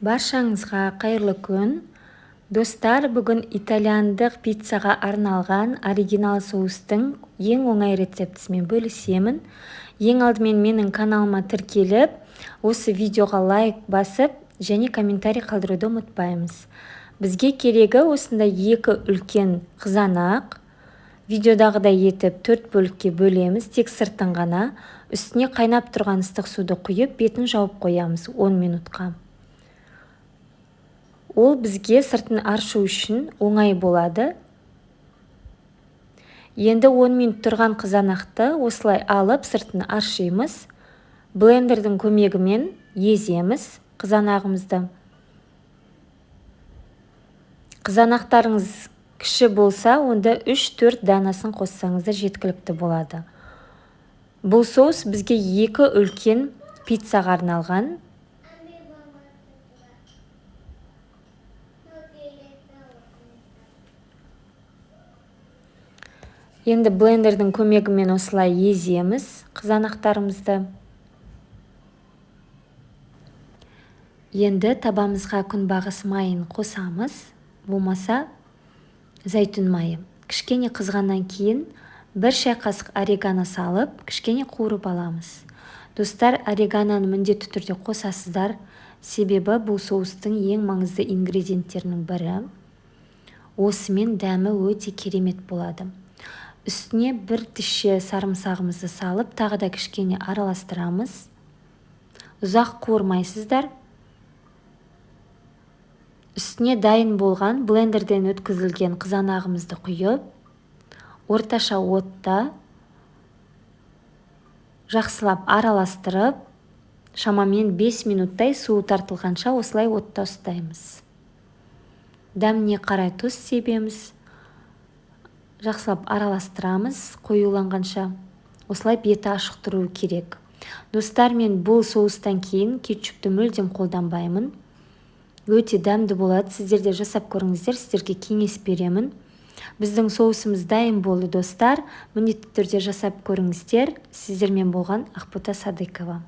Баршаңызға қайырлы күн. Достар, бүгін итальяндық пиццаға арналған оригинал соустың ең оңай рецептісімен бөлісемін. Ең алдымен менің каналыма тіркеліп, осы видеоға лайк басып, және комментарий қалдыруды ұмытпаймыз. Бізге керегі осындай екі үлкен қызанақ. Видеодағыдай етіп 4 бөлікке бөлеміз, тек сыртын ғана. Үстіне қайнап тұрған ыстық суды құйып, бетін жауып қоямыз 10 минутқа. Ол бізге сыртын аршу үшін оңай болады. Енді 10 минут тұрған қызанақты осылай алып сыртын аршимыз. Блендердің көмегімен еземіз қызанағымызды. Қызанақтарыңыз кіші болса, онда 3-4 данасын қоссаңыздар жеткілікті болады. Бұл соус бізге екі үлкен пиццаға арналған. Енді блендердің көмегімен осылай еземіз қызанақтарымызды. Енді табамызға күнбағыс майын қосамыз, болмаса зәйтүн майы. Кішкене қызғаннан кейін 1 шай қасық орегано салып, кішкене қуырып аламыз. Достар, орегононы міндетті түрде қосасыздар, себебі бұл соустың ең маңызды ингредиенттерінің бірі. Осымен дәмі өте керемет болады. Үстіне 1 тіше сарымсағымызды салып, тағы да кішкене араластырамыз. Ұзақ қуырмайсыздар. Үстіне дайын болған блендерден өткізілген қызанағымызды құйып, орташа отта жақсылап араластырып, шамамен 5 минуттай суы тартылғанша осылай отта ұстаймыз. Дәміне қарай тұз себеміз. Жақсылап араластырамыз қоюланғанша. Осылай беті ашық тұруы керек. Достар, мен бұл соустан кейін кетчупты мүлдем қолданбаймын. Өте дәмді болады. Сіздер де жасап көріңіздер, сіздерге кеңес беремін. Біздің соусымыз дайын болды, достар. Міндетті түрде жасап көріңіздер. Сіздермен болған Ақбота Садыкова.